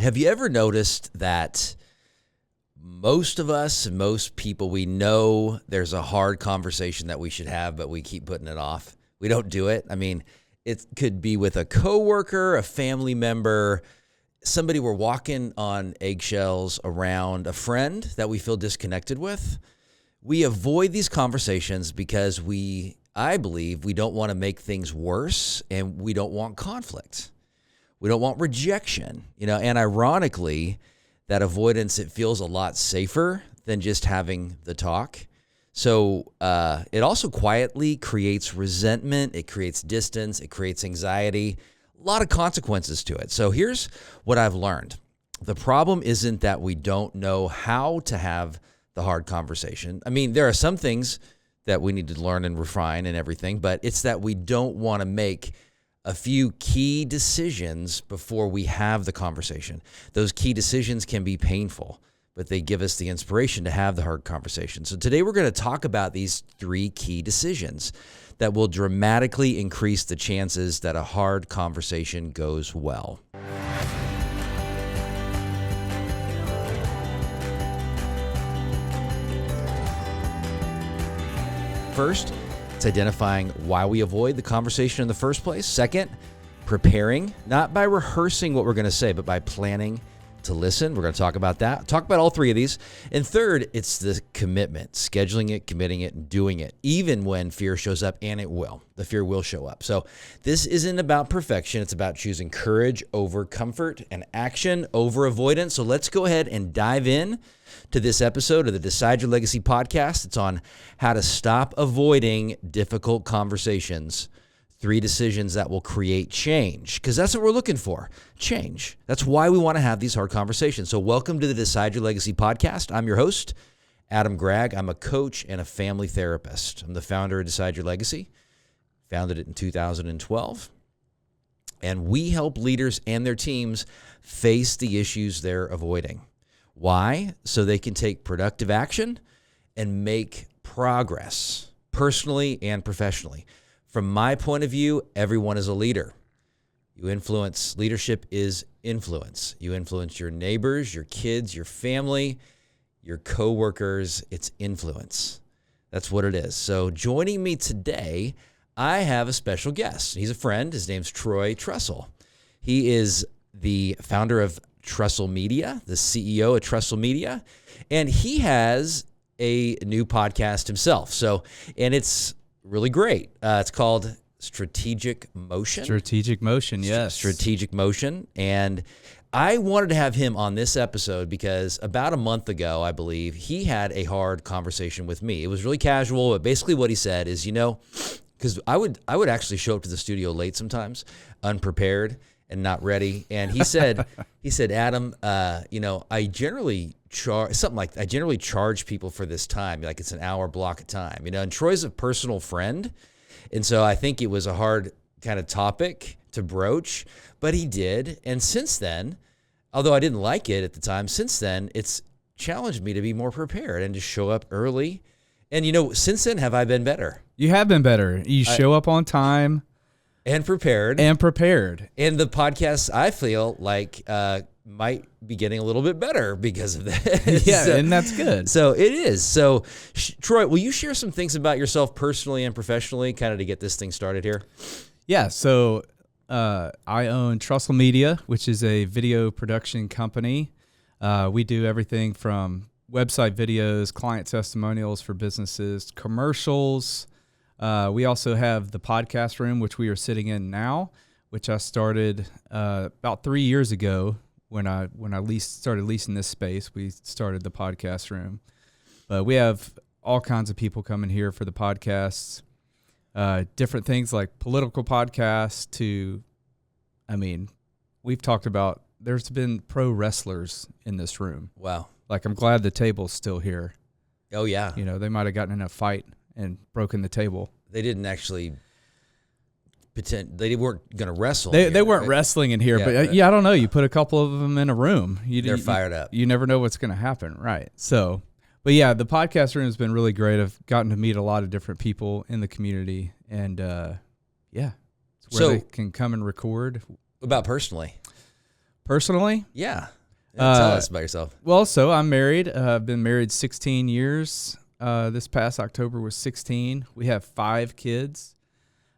Have you ever noticed that most of us, most people, we know there's a hard conversation that we should have, but we keep putting it off. We don't do it. I mean, it could be with a coworker, a family member, somebody we're walking on eggshells around, a friend that we feel disconnected with. We avoid these conversations because I believe we don't want to make things worse, and we don't want conflict. We don't want rejection, and ironically, that avoidance, it feels a lot safer than just having the talk. So it also quietly creates resentment. It creates distance. It creates anxiety. A lot of consequences to it. So here's what I've learned. The problem isn't that we don't know how to have the hard conversation. I mean, there are some things that we need to learn and refine and everything, but it's that we don't want to make a few key decisions before we have the conversation. Those key decisions can be painful, but they give us the inspiration to have the hard conversation. So today we're going to talk about these 3 key decisions that will dramatically increase the chances that a hard conversation goes well. First, it's identifying why we avoid the conversation in the first place. Second, preparing, not by rehearsing what we're going to say, but by planning to listen. We're going to talk about that. Talk about all 3 of these. And third, it's the commitment, scheduling it, committing it, and doing it, even when fear shows up, and it will. The fear will show up. So this isn't about perfection. It's about choosing courage over comfort and action over avoidance. So let's go ahead and dive in to this episode of the Decide Your Legacy podcast. It's on how to stop avoiding difficult conversations. 3 decisions that will create change, because that's what we're looking for, change. That's why we want to have these hard conversations. So welcome to the Decide Your Legacy podcast. I'm your host, Adam Gragg. I'm a coach and a family therapist. I'm the founder of Decide Your Legacy, founded it in 2012. And we help leaders and their teams face the issues they're avoiding. Why? So they can take productive action and make progress personally and professionally. From my point of view, everyone is a leader. You influence. Leadership is influence. You influence your neighbors, your kids, your family, your coworkers. It's influence. That's what it is. So joining me today, I have a special guest. He's a friend. His name's Troy Trussell. He is the founder of Trussell Media, the CEO of Trussell Media, and he has a new podcast himself. And it's really great. It's called Strategic Motion. Strategic Motion, yes. Strategic Motion. And I wanted to have him on this episode because about a month ago, I believe, he had a hard conversation with me. It was really casual, but basically what he said is, because I would actually show up to the studio late sometimes, unprepared and not ready. And he said, Adam, I generally charge people for this time. Like it's an hour block of time, and Troy's a personal friend. And so I think it was a hard kind of topic to broach, but he did. And since then, although I didn't like it at the time, since then, it's challenged me to be more prepared and to show up early. And, since then, have I been better? You have been better. You show up on time. And prepared. And the podcast, I feel like, might be getting a little bit better because of that. Yeah, and that's good. So it is. So, Troy, will you share some things about yourself personally and professionally, kind of to get this thing started here? Yeah, so I own Trussell Media, which is a video production company. We do everything from website videos, client testimonials for businesses, commercials. We also have the podcast room, which we are sitting in now, which I started about 3 years ago. When I started leasing this space, we started the podcast room. But we have all kinds of people coming here for the podcasts, different things like political podcasts we've talked about, there's been pro wrestlers in this room. Wow. Like, I'm glad the table's still here. Oh, yeah. They might have gotten in a fight and broken the table. They didn't actually pretend. They weren't going to wrestle. They weren't wrestling in here, but I don't know. You put a couple of them in a room. They're fired up. You never know what's going to happen, right? So, but yeah, the podcast room has been really great. I've gotten to meet a lot of different people in the community, and it's where they can come and record. About personally? Personally? Yeah. Tell us about yourself. Well, so I'm married. I've been married 16 years. This past October was 16. We have 5 kids.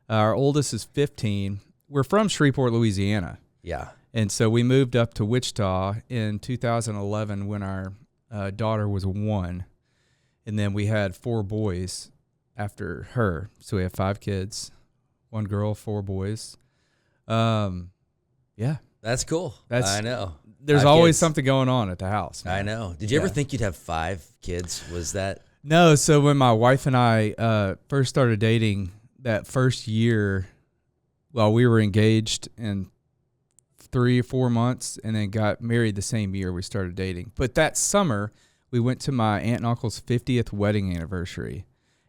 Our oldest is 15. We're from Shreveport, Louisiana. Yeah. And so we moved up to Wichita in 2011 when our daughter was 1. And then we had 4 boys after her. So we have 5 kids, 1 girl, 4 boys. Yeah. That's cool. I know. There's 5 always kids. something going on at the house, man. I know. Did you ever think you'd have 5 kids? Was that? No. So when my wife and I first started dating, that first year, well, we were engaged in 3 or 4 months and then got married the same year we started dating. But that summer, we went to my aunt and uncle's 50th wedding anniversary.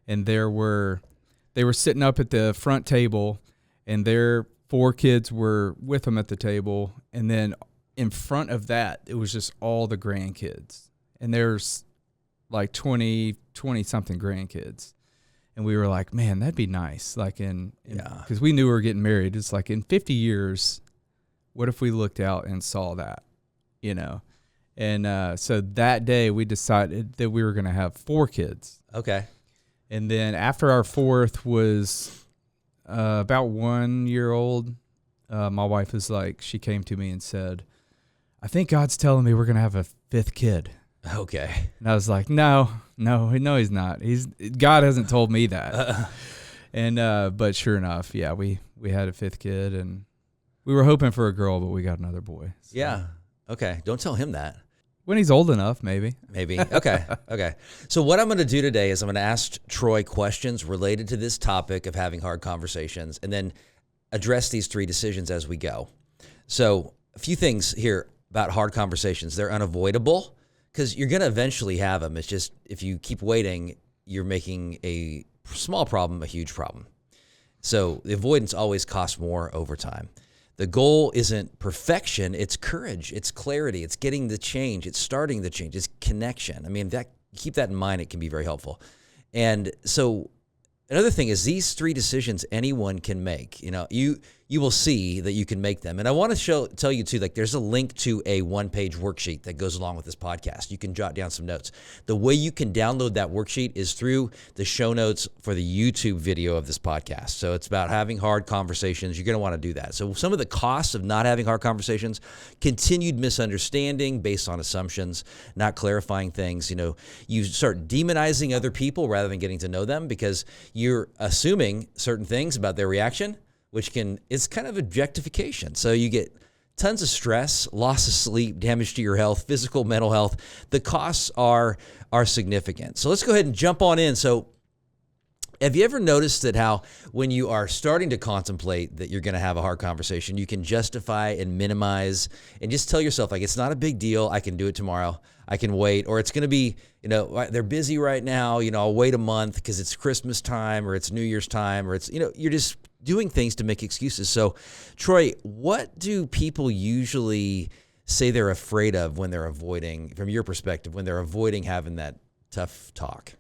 And they were sitting up at the front table, and their 4 kids were with them at the table. And then in front of that, it was just all the grandkids. And there's like 20-something grandkids. And we were like, man, that'd be nice. Like because we knew we were getting married. It's like in 50 years, what if we looked out and saw that, And so that day we decided that we were going to have 4 kids. Okay. And then after our 4th was about 1 year old, my wife was like, she came to me and said, I think God's telling me we're going to have a 5th kid. Okay. And I was like, no, he's not. God hasn't told me that. But sure enough, yeah, we had a 5th kid, and we were hoping for a girl, but we got another boy. So. Yeah. Okay. Don't tell him that. When he's old enough, maybe. Maybe. Okay. Okay. So what I'm going to do today is I'm going to ask Troy questions related to this topic of having hard conversations, and then address these 3 decisions as we go. So a few things here about hard conversations. They're unavoidable because you're going to eventually have them. It's just if you keep waiting, you're making a small problem a huge problem. So the avoidance always costs more over time. The goal isn't perfection, it's courage, it's clarity, it's getting the change, it's starting the change, it's connection. I mean, keep that in mind, it can be very helpful. And so another thing is these 3 decisions anyone can make. You will see that you can make them. And I want to tell you too, like there's a link to a 1-page worksheet that goes along with this podcast. You can jot down some notes. The way you can download that worksheet is through the show notes for the YouTube video of this podcast. So it's about having hard conversations. You're going to want to do that. So some of the costs of not having hard conversations, continued misunderstanding based on assumptions, not clarifying things. You start demonizing other people rather than getting to know them because you're assuming certain things about their reaction, which it's kind of objectification. So you get tons of stress, loss of sleep, damage to your health, physical, mental health. The costs are significant. So let's go ahead and jump on in. So have you ever noticed that how when you are starting to contemplate that you're going to have a hard conversation, you can justify and minimize and just tell yourself, like, it's not a big deal. I can do it tomorrow. I can wait. Or it's going to be, they're busy right now. I'll wait a month because it's Christmas time or it's New Year's time or it's, you're just doing things to make excuses. So, Troy, what do people usually say they're afraid of when they're avoiding, from your perspective, when they're avoiding having that tough talk?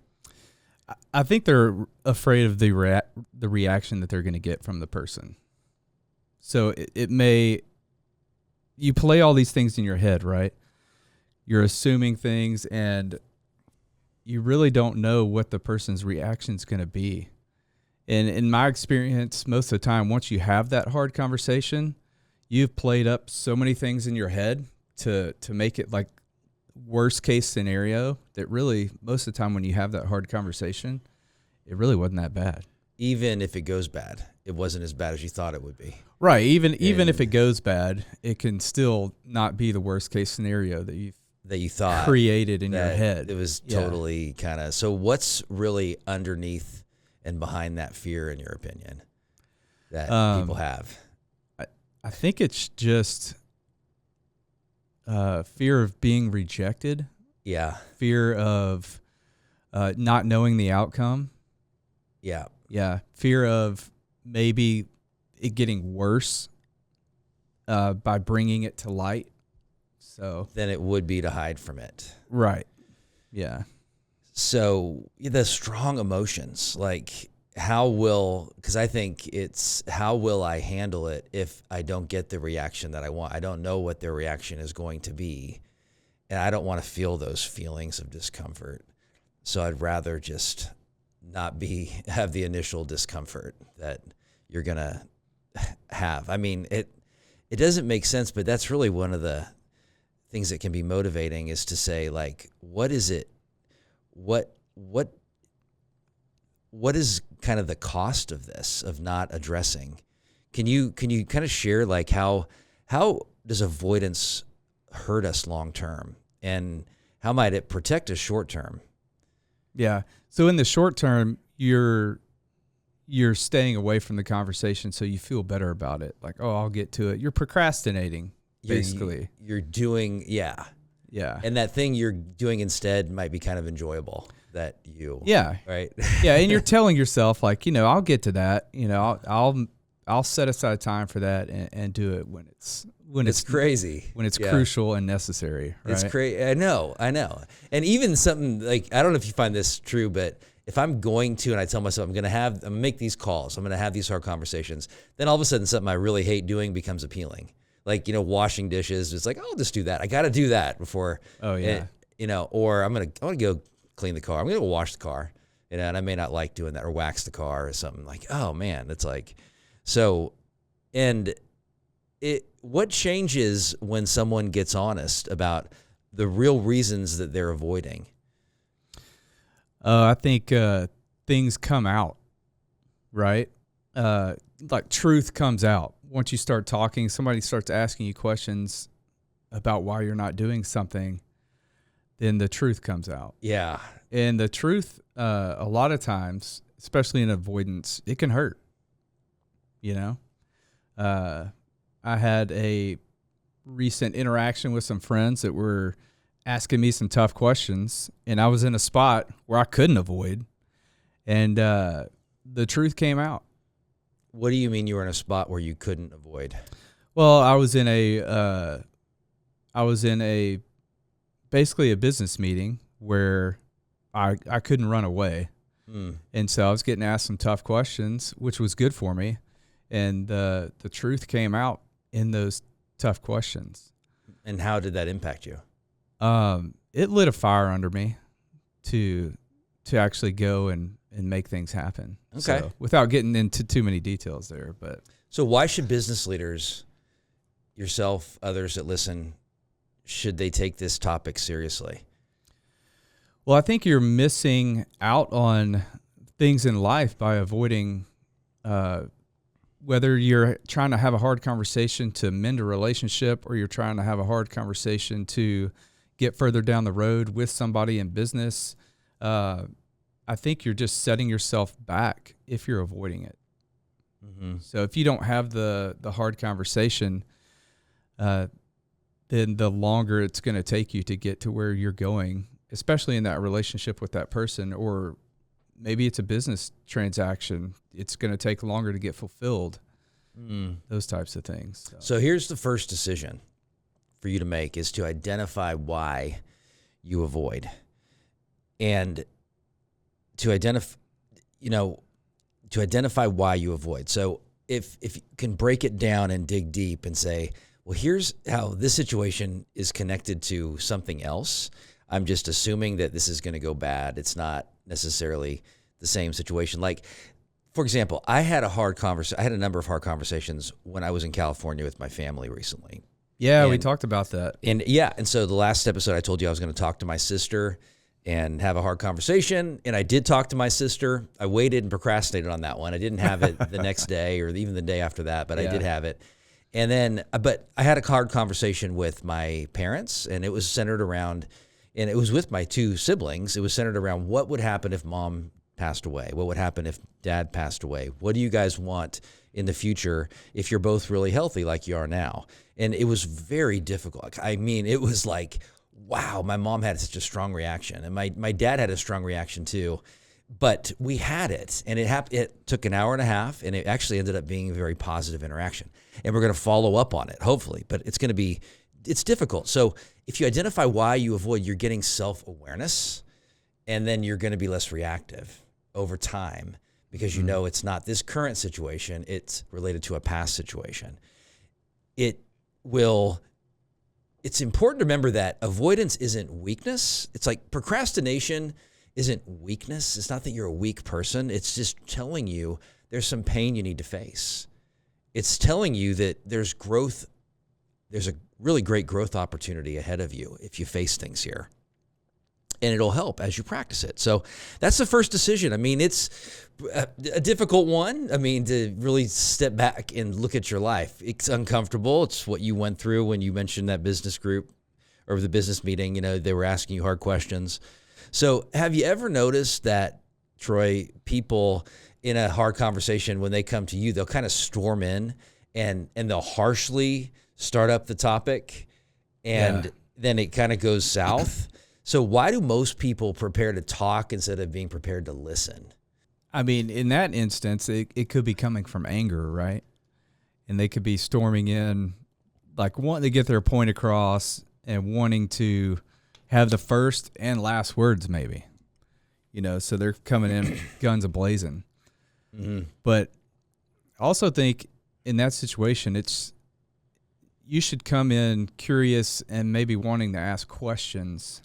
I think they're afraid of the reaction that they're going to get from the person. So you play all these things in your head, right? You're assuming things, and you really don't know what the person's reaction is going to be. And in my experience, most of the time, once you have that hard conversation, you've played up so many things in your head to make it like worst case scenario that really most of the time when you have that hard conversation, it really wasn't that bad. Even if it goes bad, it wasn't as bad as you thought it would be. Right. Even if it goes bad, it can still not be the worst case scenario that you thought created in your head. It was totally kind of. So what's really underneath and behind that fear, in your opinion, that people have? I think it's just fear of being rejected. Yeah. Fear of not knowing the outcome. Yeah. Yeah. Fear of maybe it getting worse by bringing it to light. So than it would be to hide from it. Right. Yeah. So the strong emotions, like because I think it's how will I handle it if I don't get the reaction that I want? I don't know what their reaction is going to be, and I don't want to feel those feelings of discomfort. So I'd rather just not have the initial discomfort that you're going to have. I mean, it doesn't make sense, but that's really one of the things that can be motivating is to say, like, what is it? What is kind of the cost of this, of not addressing? Can you kind of share, like, how does avoidance hurt us long term, and how might it protect us short term? Yeah. So in the short term, you're staying away from the conversation so you feel better about it. Like, oh, I'll get to it. You're procrastinating, basically. You're doing, yeah. Yeah. And that thing you're doing instead might be kind of enjoyable that you, yeah. Right. Yeah. And you're telling yourself, like, I'll get to that. I'll set aside time for that and do it when it's crazy, when it's crucial and necessary. Right? It's crazy. I know. And even something like, I don't know if you find this true, but if I'm going to, and I tell myself I'm going to make these calls, I'm going to have these hard conversations, then all of a sudden something I really hate doing becomes appealing. Like, washing dishes. It's like, I'll just do that. I got to do that before. Oh yeah. Or I want to go clean the car. I'm going to go wash the car. And I may not like doing that, or wax the car or something. Like, oh man, it's like, so, and what changes when someone gets honest about the real reasons that they're avoiding? I think things come out, right? Like truth comes out. Once you start talking, somebody starts asking you questions about why you're not doing something, then the truth comes out. Yeah. And the truth, a lot of times, especially in avoidance, it can hurt. I had a recent interaction with some friends that were asking me some tough questions, and I was in a spot where I couldn't avoid, and the truth came out. What do you mean you were in a spot where you couldn't avoid? Well, I was in basically a business meeting where I couldn't run away. And so I was getting asked some tough questions, which was good for me. And the truth came out in those tough questions. And how did that impact you? It lit a fire under me to actually go and make things happen. Okay. So, without getting into too many details there, but. So why should business leaders, yourself, others that listen, should they take this topic seriously? Well, I think you're missing out on things in life by avoiding, whether you're trying to have a hard conversation to mend a relationship, or you're trying to have a hard conversation to get further down the road with somebody in business. I think you're just setting yourself back if you're avoiding it. Mm-hmm. So if you don't have the hard conversation, then the longer it's going to take you to get to where you're going, especially in that relationship with that person, or maybe it's a business transaction. It's going to take longer to get fulfilled. Those types of things. So here's the first decision for you to make, is to identify why you avoid. And to identify why you avoid. So if you can break it down and dig deep and say, well, here's how this situation is connected to something else. I'm just assuming that this is going to go bad. It's not necessarily the same situation. Like, for example, I had a number of hard conversations when I was in California with my family recently. Yeah, we talked about that. And so the last episode I told you I was going to talk to my sister and have a hard conversation, and I did talk to my sister. I waited and procrastinated on that one. I didn't have it the next day or even the day after that, but I did have it. And then, but I had a hard conversation with my parents, and it was centered around, and it was with my two siblings. It was centered around what would happen if mom passed away? What would happen if dad passed away? What do you guys want in the future if you're both really healthy like you are now? And it was very difficult. I mean, it was like, wow, my mom had such a strong reaction, and my dad had a strong reaction too. But we had it, and it took an hour and a half, and it actually ended up being a very positive interaction. And we're going to follow up on it, hopefully, but it's difficult. So if you identify why you avoid, you're getting self-awareness, and then you're going to be less reactive over time, because you know it's not this current situation, it's related to a past situation. It's important to remember that avoidance isn't weakness. It's like procrastination isn't weakness. It's not that you're a weak person. It's just telling you there's some pain you need to face. It's telling you that there's growth. There's a really great growth opportunity ahead of you if you face things here. And it'll help as you practice it. So that's the first decision. I mean, it's a difficult one. I mean, to really step back and look at your life. It's uncomfortable. It's what you went through when you mentioned that business group or the business meeting. You know, they were asking you hard questions. So have you ever noticed that, Troy, people in a hard conversation, when they come to you, they'll kind of storm in and they'll harshly start up the topic and then it kind of goes south. So why do most people prepare to talk instead of being prepared to listen? I mean, in that instance, it could be coming from anger, right? And they could be storming in, like wanting to get their point across and wanting to have the first and last words, maybe. You know, so they're coming in guns a-blazing. Mm-hmm. But I also think in that situation, you should come in curious and maybe wanting to ask questions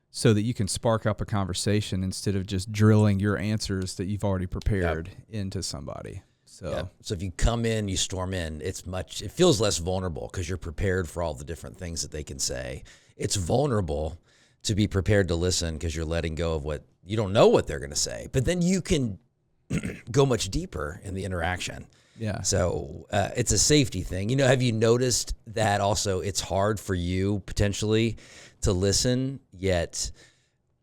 so that you can spark up a conversation instead of just drilling your answers that you've already prepared into somebody. So if you come in, you storm in, it feels less vulnerable because you're prepared for all the different things that they can say. It's vulnerable to be prepared to listen because you're letting go of what you don't know what they're going to say, but then you can go much deeper in the interaction. Yeah. So it's a safety thing. You know, have you noticed that also it's hard for you potentially to listen, yet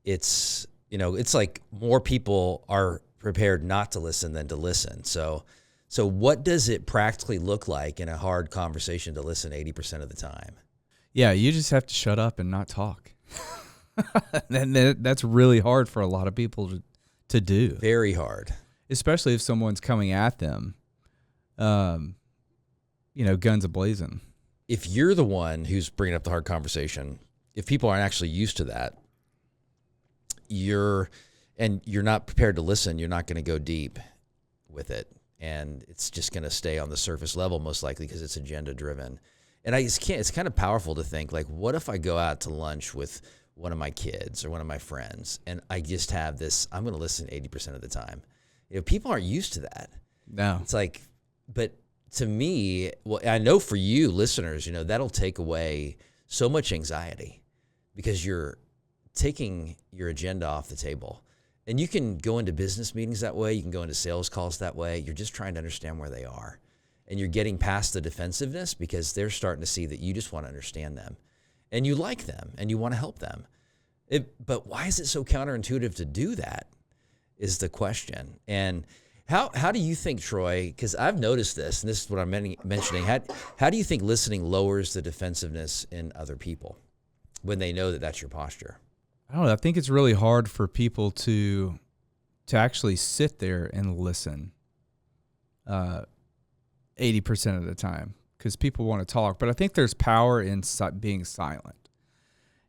it's like more people are prepared not to listen than to listen. So what does it practically look like in a hard conversation to listen 80% of the time? Yeah, you just have to shut up and not talk. And that's really hard for a lot of people to do. Very hard. Especially if someone's coming at them, guns a-blazing. If you're the one who's bringing up the hard conversation, if people aren't actually used to that, you're not prepared to listen, you're not going to go deep with it. And it's just going to stay on the surface level most likely because it's agenda driven. And it's kind of powerful to think, like, what if I go out to lunch with one of my kids or one of my friends and I just have this, I'm going to listen 80% of the time. You know, people aren't used to that. No. It's like, but to me, well, I know for you listeners, that'll take away so much anxiety because you're taking your agenda off the table. And you can go into business meetings that way. You can go into sales calls that way. You're just trying to understand where they are. And you're getting past the defensiveness because they're starting to see that you just want to understand them. And you like them and you want to help them. But why is it so counterintuitive to do that is the question. And how do you think, Troy, because I've noticed this, and this is what I'm mentioning, how do you think listening lowers the defensiveness in other people when they know that that's your posture? I don't know. I think it's really hard for people to actually sit there and listen 80% of the time because people want to talk. But I think there's power in being silent.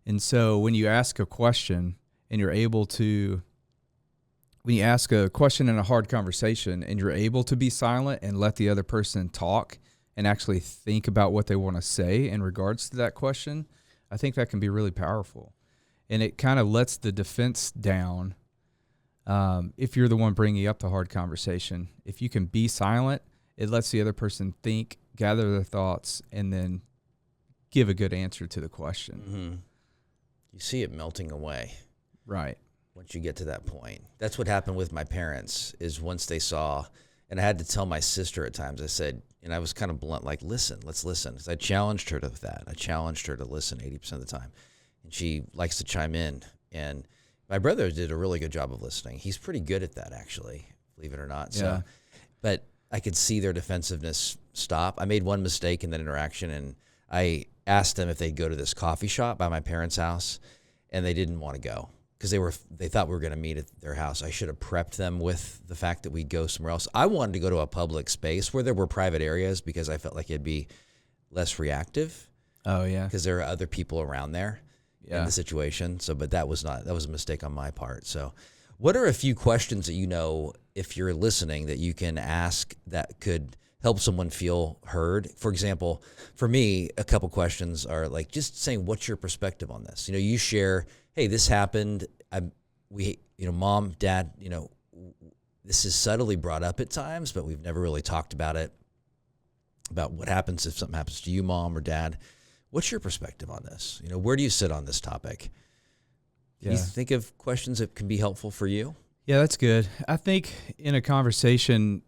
And so when you ask a question and you're able to, when you ask a question in a hard conversation and you're able to be silent and let the other person talk and actually think about what they want to say in regards to that question, I think that can be really powerful. And it kind of lets the defense down if you're the one bringing up the hard conversation. If you can be silent, it lets the other person think, gather their thoughts, and then give a good answer to the question. Mm-hmm. You see it melting away. Right. Once you get to that point. That's what happened with my parents is once they saw, and I had to tell my sister at times, I said, and I was kind of blunt, like, listen, let's listen. Because I challenged her to that. I challenged her to listen 80% of the time. And she likes to chime in. And my brother did a really good job of listening. He's pretty good at that, actually, believe it or not. So, yeah. But I could see their defensiveness stop. I made one mistake in that interaction, and I asked them if they'd go to this coffee shop by my parents' house, and they didn't want to go because they thought we were going to meet at their house. I should have prepped them with the fact that we'd go somewhere else. I wanted to go to a public space where there were private areas because I felt like it'd be less reactive. Oh, yeah. Because there are other people around there in the situation. So, but that was a mistake on my part. So What are a few questions that if you're listening, that you can ask that could help someone feel heard? For example, for me, a couple questions are like just saying, what's your perspective on this? You share, hey, this happened. Mom, dad, this is subtly brought up at times, but we've never really talked about it, about what happens if something happens to you, mom or dad. What's your perspective on this? Where do you sit on this topic? Can you think of questions that can be helpful for you? Yeah, that's good. I think in a conversation,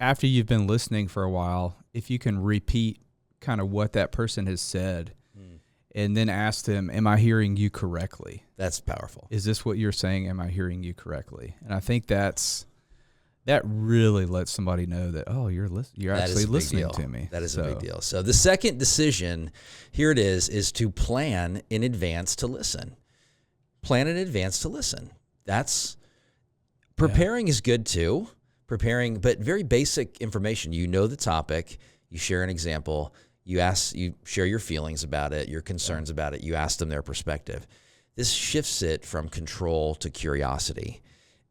after you've been listening for a while, if you can repeat kind of what that person has said and then ask them, am I hearing you correctly? That's powerful. Is this what you're saying? Am I hearing you correctly? And I think that really lets somebody know that, oh, you're actually listening to me. That is a big deal. So the second decision, here it is to plan in advance to listen. Plan in advance to listen. Preparing is good too. Preparing, but very basic information. The topic, you share an example, you share your feelings about it, your concerns about it, you ask them their perspective. This shifts it from control to curiosity.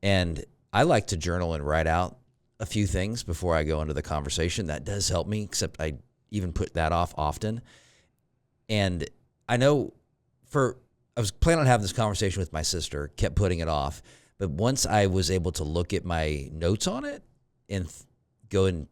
And I like to journal and write out a few things before I go into the conversation. That does help me, except I even put that off often. And I know I was planning on having this conversation with my sister, kept putting it off. But once I was able to look at my notes on it and go and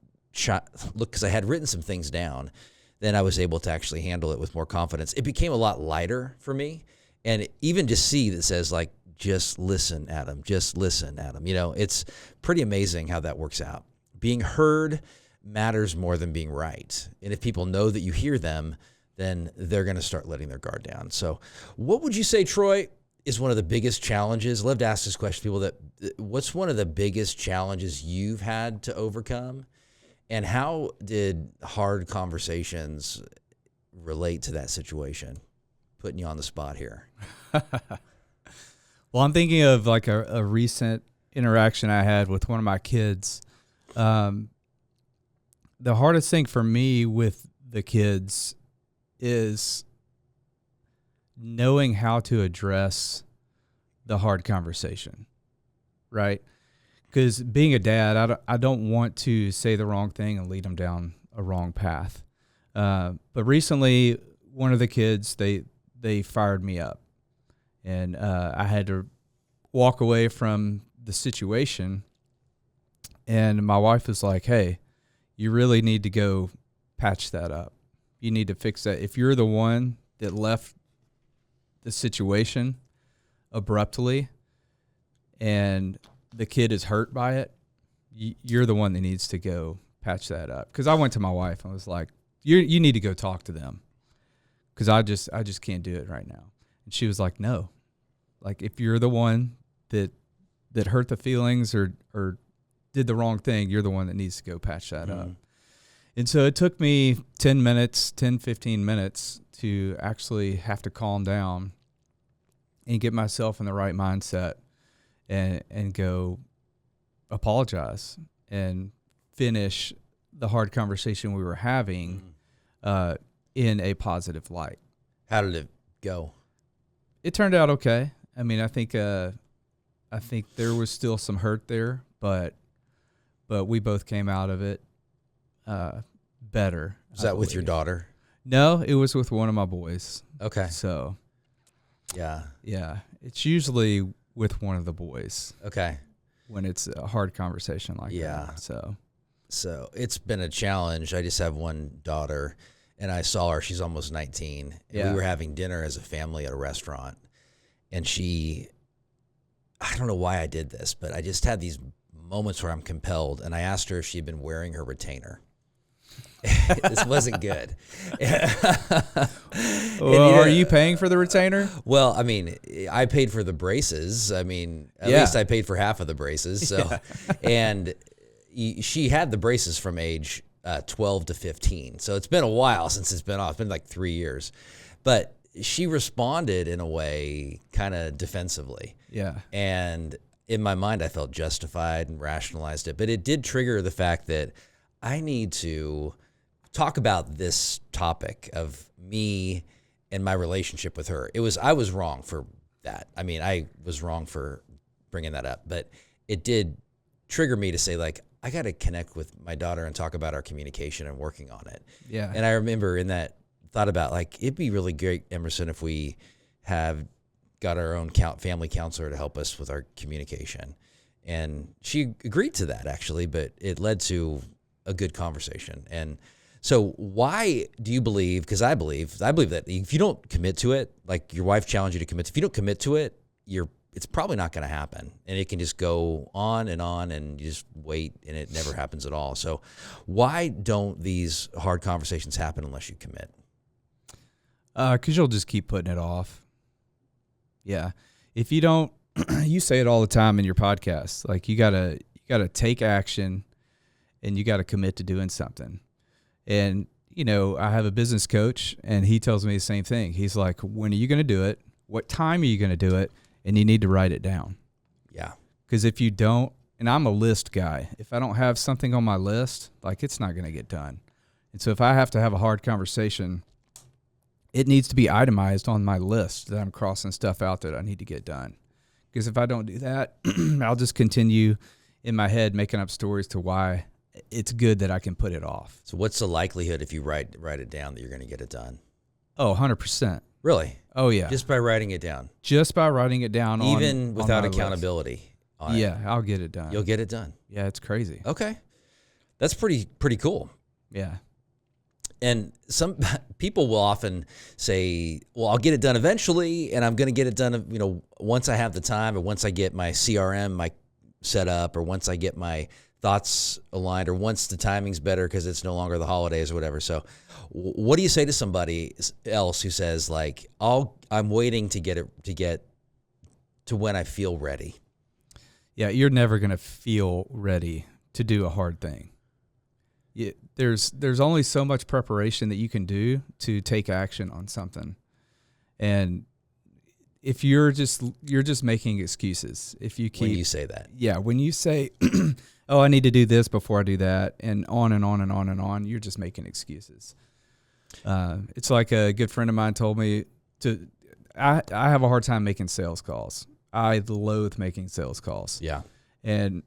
look, because I had written some things down, then I was able to actually handle it with more confidence. It became a lot lighter for me. And even just see that says like, just listen, Adam, just listen, Adam. It's pretty amazing how that works out. Being heard matters more than being right. And if people know that you hear them, then they're going to start letting their guard down. So what would you say, Troy, is one of the biggest challenges? I love to ask this question to people, what's one of the biggest challenges you've had to overcome? And how did hard conversations relate to that situation? Putting you on the spot here. Well, I'm thinking of like a recent interaction I had with one of my kids. The hardest thing for me with the kids is knowing how to address the hard conversation, right? Because being a dad, I don't want to say the wrong thing and lead them down a wrong path. But recently, one of the kids, they fired me up. And I had to walk away from the situation. And my wife was like, hey, you really need to go patch that up. You need to fix that. If you're the one that left the situation abruptly and the kid is hurt by it, you're the one that needs to go patch that up. Because I went to my wife and was like, you need to go talk to them, because I just can't do it right now. And she was like, no. Like, if you're the one that hurt the feelings or did the wrong thing, you're the one that needs to go patch that up. And so it took me 15 minutes to actually have to calm down and get myself in the right mindset and go apologize and finish the hard conversation we were having in a positive light. How did it go? It turned out okay. I mean, I think there was still some hurt there, but we both came out of it better. Was that with your daughter? No, it was with one of my boys. Okay. So, yeah, it's usually with one of the boys. Okay. When it's a hard conversation like that. So it's been a challenge. I just have one daughter, and I saw her. She's almost 19. And we were having dinner as a family at a restaurant, and I don't know why I did this, but I just had these moments where I'm compelled, and I asked her if she'd been wearing her retainer. This wasn't good. Well, are you paying for the retainer? Well, I mean, I paid for the braces. I mean, at least I paid for half of the braces. So, and she had the braces from age 12 to 15. So it's been a while since it's been off. It's been like 3 years. But she responded in a way kind of defensively. Yeah. And in my mind, I felt justified and rationalized it. But it did trigger the fact that I need to talk about this topic of me and my relationship with her. I was wrong for that. I mean, I was wrong for bringing that up, but it did trigger me to say, like, I got to connect with my daughter and talk about our communication and working on it. Yeah. And I remember thought about, like, it'd be really great, Emerson, if we have got our own family counselor to help us with our communication. And she agreed to that, actually, but it led to a good conversation. And so why do you believe, because I believe that if you don't commit to it, like your wife challenged you to commit, if you don't commit to it, it's probably not going to happen. And it can just go on and you just wait and it never happens at all. So why don't these hard conversations happen unless you commit? Because you'll just keep putting it off. Yeah. If you don't, you say it all the time in your podcast, like you gotta take action and you gotta commit to doing something. And, I have a business coach and he tells me the same thing. He's like, when are you going to do it? What time are you going to do it? And you need to write it down. Yeah. Because if you don't, and I'm a list guy, if I don't have something on my list, like it's not going to get done. And so if I have to have a hard conversation, it needs to be itemized on my list that I'm crossing stuff out that I need to get done. Because if I don't do that, I'll just continue in my head making up stories to why it's good that I can put it off. So what's the likelihood if you write it down that you're going to get it done? Oh, 100%. Really? Oh, yeah. Just by writing it down? Just by writing it down. Even without on accountability on it? Yeah, I'll get it done. You'll get it done? Yeah, it's crazy. Okay. That's pretty cool. Yeah. And some people will often say, well, I'll get it done eventually, and I'm going to get it done, once I have the time, or once I get my CRM set up, or once I get my thoughts aligned, or once the timing's better because it's no longer the holidays or whatever. So what do you say to somebody else who says, like, I'm waiting to get to when I feel ready? Yeah, you're never going to feel ready to do a hard thing. There's only so much preparation that you can do to take action on something. And if you're just making excuses, if you keep, when you say that, yeah, when you say, oh, I need to do this before I do that, and on and on and on and on, you're just making excuses. It's like a good friend of mine told me I have a hard time making sales calls. I loathe making sales calls. Yeah. And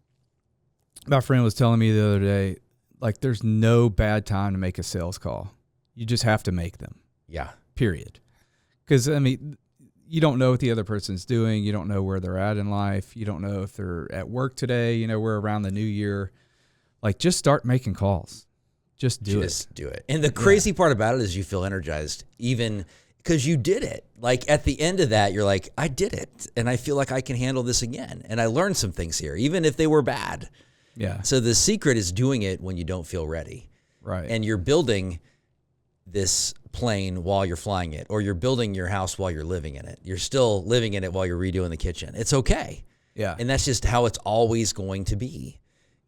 my friend was telling me the other day, like, there's no bad time to make a sales call. You just have to make them. Yeah. Period. Because, you don't know what the other person's doing. You don't know where they're at in life. You don't know if they're at work today. We're around the new year. Like, just start making calls. Just do it. And the crazy part about it is you feel energized, even because you did it. Like, at the end of that, you're like, I did it, and I feel like I can handle this again. And I learned some things here, even if they were bad. Yeah. So the secret is doing it when you don't feel ready. Right. And you're building this plane while you're flying it, or you're building your house while you're living in it. You're still living in it while you're redoing the kitchen. It's okay. Yeah. And that's just how it's always going to be.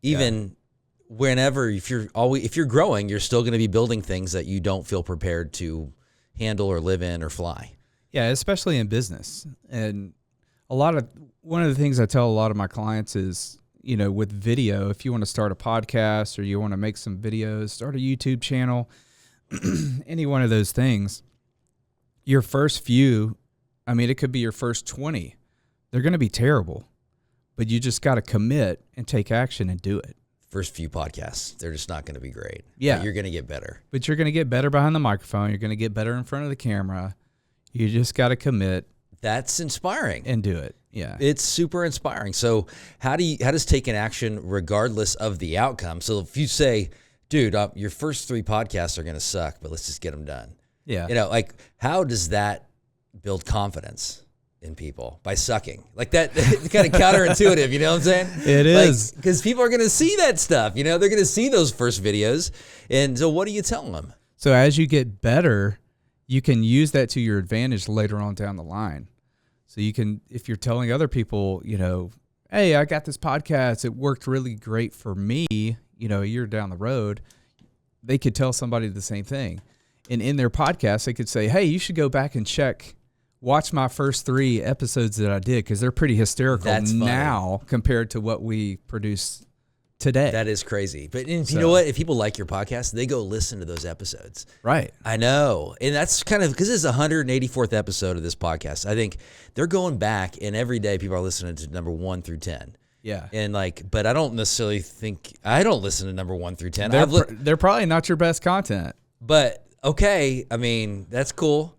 Even whenever, if you're growing, you're still going to be building things that you don't feel prepared to handle or live in or fly. Yeah, especially in business. And one of the things I tell a lot of my clients is, with video, if you want to start a podcast or you want to make some videos, start a YouTube channel, any one of those things, your first few, it could be your first 20. They're going to be terrible, but you just got to commit and take action and do it. First few podcasts, they're just not going to be great. Yeah. But you're going to get better. But you're going to get better behind the microphone. You're going to get better in front of the camera. You just got to commit. That's inspiring. And do it. Yeah. It's super inspiring. So how does taking action regardless of the outcome? So if you say, dude, your first 3 podcasts are going to suck, but let's just get them done. Yeah. How does that build confidence in people? By sucking. Like that, kind of counterintuitive, you know what I'm saying? It is. Because people are going to see that stuff, they're going to see those first videos. And so what do you tell them? So as you get better, you can use that to your advantage later on down the line. So you can, if you're telling other people, hey, I got this podcast, it worked really great for me, a year down the road, they could tell somebody the same thing. And in their podcast, they could say, hey, you should go back and watch my first 3 episodes that I did, because they're pretty hysterical now compared to what we produced today. That is crazy. But you know what? If people like your podcast, they go listen to those episodes. Right. I know. And that's kind of because this is the 184th episode of this podcast. I think they're going back, and every day people are listening to number 1 through 10. Yeah. And but I don't necessarily think, I don't listen to number 1 through 10. They're probably not your best content. But okay, I mean, that's cool.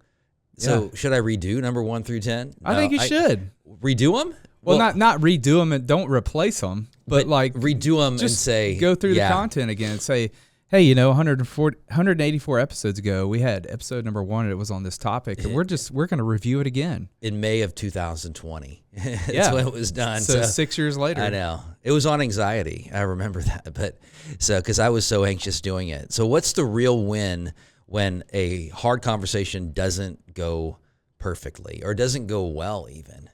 So should I redo number 1 through 10? I think you should. Redo them? Well, not redo them and don't replace them, but like redo them and say, go through the content again and say, hey, you know, 184 episodes ago, we had episode number 1 and it was on this topic, and we're going to review it again. In May of 2020. That's when it was done. So 6 years later. I know. It was on anxiety. I remember that. But because I was so anxious doing it. So what's the real win when a hard conversation doesn't go perfectly or doesn't go well even?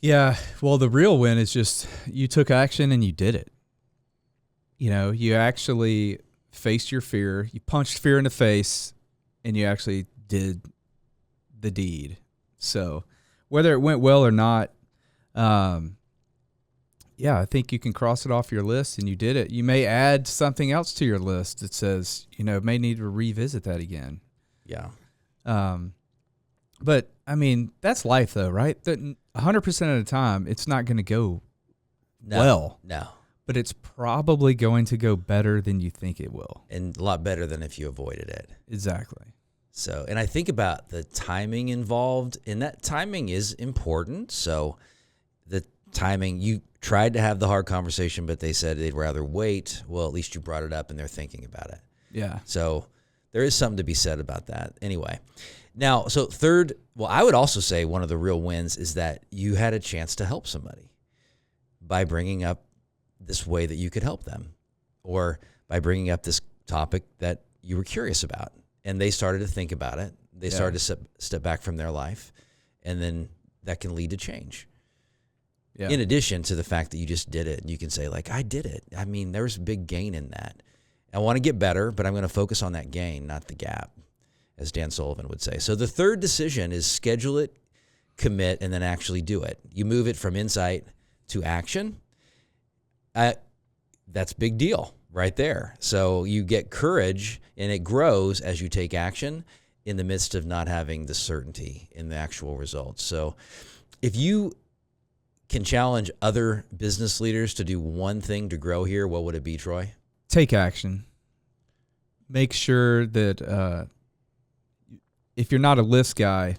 Yeah. Well, the real win is just you took action and you did it. You know, you actually faced your fear, you punched fear in the face, and you actually did the deed. So whether it went well or not, I think you can cross it off your list, and you did it. You may add something else to your list that says, you know, may need to revisit that again. Yeah. But, I mean, that's life, though, right? 100% of the time, it's not going to go well. No. But it's probably going to go better than you think it will. And a lot better than if you avoided it. Exactly. So, and I think about the timing involved, and that timing is important. So the timing, you tried to have the hard conversation, but they said they'd rather wait. Well, at least you brought it up and they're thinking about it. Yeah. So there is something to be said about that. Anyway, now, so third, well, I would also say one of the real wins is that you had a chance to help somebody by bringing up this way that you could help them, or by bringing up this topic that you were curious about, and they started to think about it. They started to step back from their life, and then that can lead to change. Yeah. In addition to the fact that you just did it, and you can say, like, I did it. I mean, there's a big gain in that. I want to get better, but I'm going to focus on that gain, not the gap, as Dan Sullivan would say. So the third decision is schedule it, commit, and then actually do it. You move it from insight to action. That's a big deal right there. So you get courage, and it grows as you take action in the midst of not having the certainty in the actual results. So if you can challenge other business leaders to do one thing to grow here, what would it be, Troy? Take action. Make sure that if you're not a list guy,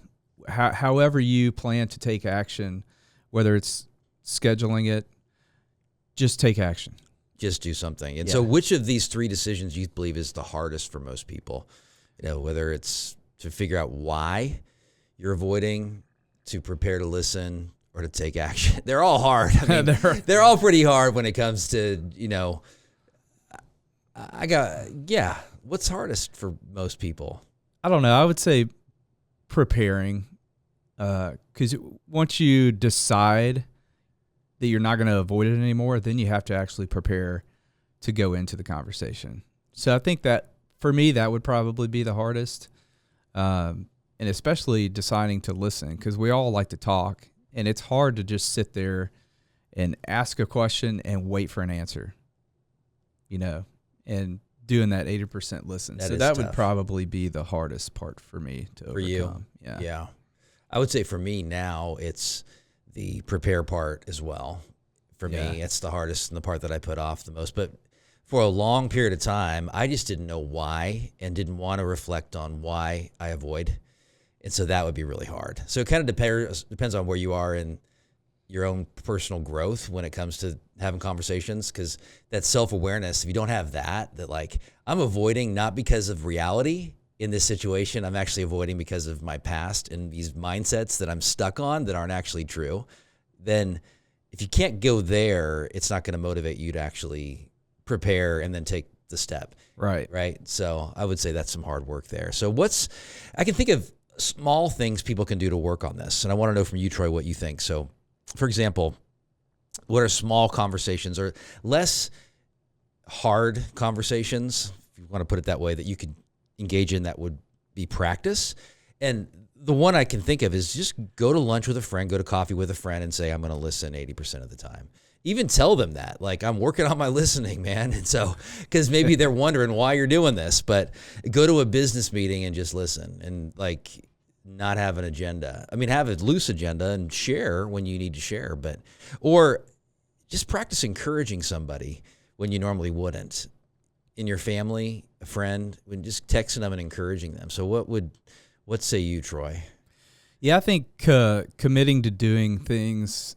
however you plan to take action, whether it's scheduling it, just take action. Just do something. And so which of these three decisions you believe is the hardest for most people? You know, whether it's to figure out why you're avoiding, to prepare to listen, or to take action. They're all hard. I mean, they're all pretty hard when it comes to, you know, what's hardest for most people? I don't know. I would say preparing, because once you decide that you're not going to avoid it anymore, then you have to actually prepare to go into the conversation. So I think that for me, that would probably be the hardest. And especially deciding to listen, because we all like to talk, and it's hard to just sit there and ask a question and wait for an answer, you know, and doing that 80% listen. So that would probably be the hardest part for me to overcome. For you. Yeah. I would say for me now, it's the prepare part as well. For me, it's the hardest and the part that I put off the most. But for a long period of time, I just didn't know why and didn't want to reflect on why I avoid. And so that would be really hard. So it kind of depends on where you are in your own personal growth when it comes to having conversations, because that self-awareness, if you don't have that like, I'm avoiding not because of reality in this situation, I'm actually avoiding because of my past and these mindsets that I'm stuck on that aren't actually true, then if you can't go there, it's not going to motivate you to actually prepare and then take the step. Right. So I would say that's some hard work there. So I can think of small things people can do to work on this. And I want to know from you, Troy, what you think. So for example, what are small conversations or less hard conversations, if you want to put it that way, that you could engage in that would be practice? And the one I can think of is just go to lunch with a friend, go to coffee with a friend and say, I'm going to listen 80% of the time. even tell them that, like, I'm working on my listening, man. And so, because maybe they're wondering why you're doing this, but go to a business meeting and just listen and like not have an agenda. I mean, have a loose agenda and share when you need to share, or just practice encouraging somebody when you normally wouldn't, in your family, a friend, when just texting them and encouraging them. So what say you, Troy? Yeah, I think committing to doing things,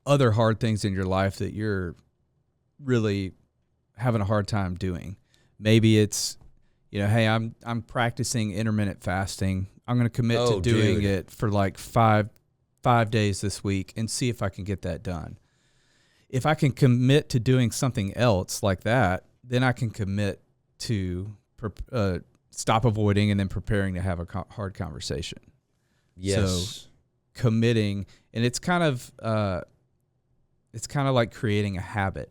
other hard things in your life that you're really having a hard time doing. Maybe it's, hey, I'm practicing intermittent fasting. I'm going to commit to doing it for like five days this week and see if I can get that done. If I can commit to doing something else like that, then I can commit to stop avoiding and then preparing to have a hard conversation. Yes. So committing, and it's kind of like creating a habit,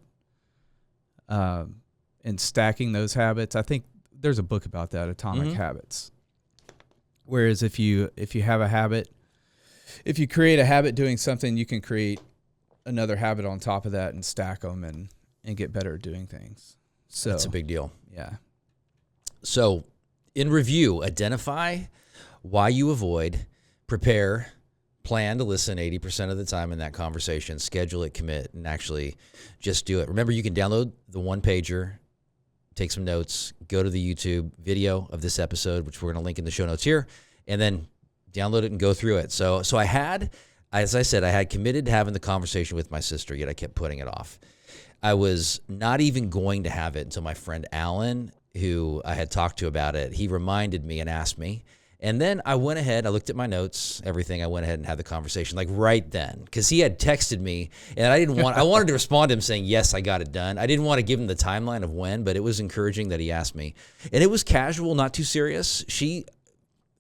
and stacking those habits. I think there's a book about that, Atomic Habits. Whereas if you have a habit, if you create a habit doing something, you can create another habit on top of that and stack them and get better at doing things. So that's a big deal. Yeah. So in review, identify why you avoid, prepare, plan to listen 80% of the time in that conversation, schedule it, commit, and actually just do it. Remember, you can download the one-pager, take some notes, go to the YouTube video of this episode, which we're going to link in the show notes here, and then download it and go through it. So I had, as I said, I had committed to having the conversation with my sister, yet I kept putting it off. I was not even going to have it until my friend Alan, who I had talked to about it, he reminded me and asked me. And then I went ahead, I looked at my notes, everything. I went ahead and had the conversation like right then, because he had texted me and I wanted to respond to him saying, yes, I got it done. I didn't want to give him the timeline of when, but it was encouraging that he asked me. And it was casual, not too serious. She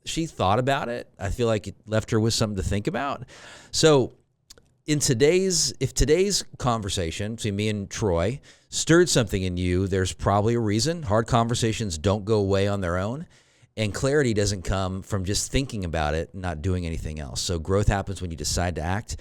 thought about it. I feel like it left her with something to think about. So if today's conversation between me and Troy stirred something in you, there's probably a reason. Hard conversations don't go away on their own. And clarity doesn't come from just thinking about it, not doing anything else. So growth happens when you decide to act.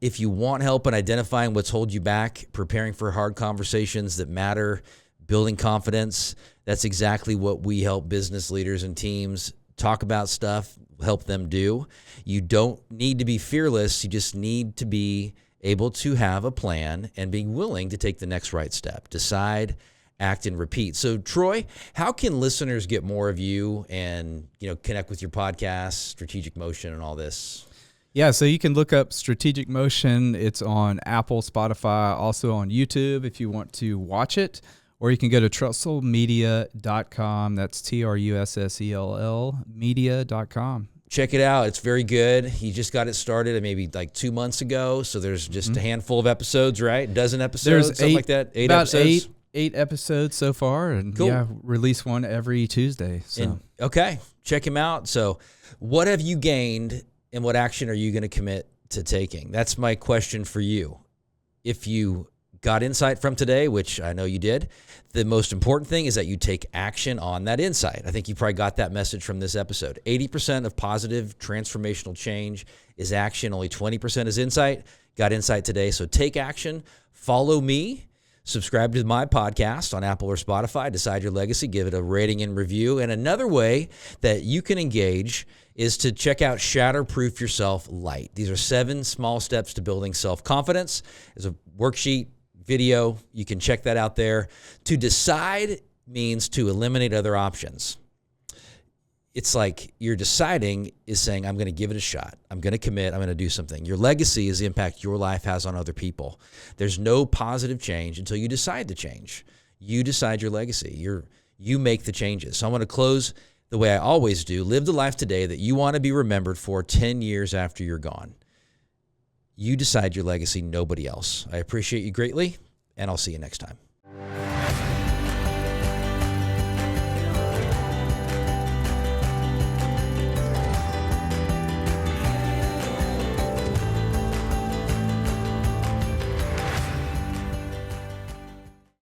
If you want help in identifying what's holding you back, preparing for hard conversations that matter, building confidence, that's exactly what we help business leaders and teams talk about stuff, help them do. You don't need to be fearless. You just need to be able to have a plan and be willing to take the next right step. Decide, act, and repeat. So Troy, how can listeners get more of you and, connect with your podcast, Strategic Motion, and all this? Yeah, so you can look up Strategic Motion. It's on Apple, Spotify, also on YouTube if you want to watch it. Or you can go to trussellmedia.com. That's TRUSSELL media.com. Check it out. It's very good. He just got it started maybe like 2 months ago. So there's just a handful of episodes, right? A dozen episodes, something like that. 8 episodes. Eight episodes so far, and cool. Release one every Tuesday. So okay, check him out. So what have you gained and what action are you going to commit to taking? That's my question for you. If you got insight from today, which I know you did, the most important thing is that you take action on that insight. I think you probably got that message from this episode. 80% of positive transformational change is action. Only 20% is insight. Got insight today. So take action. Follow me. Subscribe to my podcast on Apple or Spotify. Decide Your Legacy. Give it a rating and review. And another way that you can engage is to check out Shatterproof Yourself Light. These are 7 small steps to building self-confidence. There's a worksheet, video. You can check that out there. To decide means to eliminate other options. It's like you're deciding is saying, I'm going to give it a shot. I'm going to commit. I'm going to do something. Your legacy is the impact your life has on other people. There's no positive change until you decide to change. You decide your legacy. You make the changes. So I want to close the way I always do. Live the life today that you want to be remembered for 10 years after you're gone. You decide your legacy, nobody else. I appreciate you greatly, and I'll see you next time.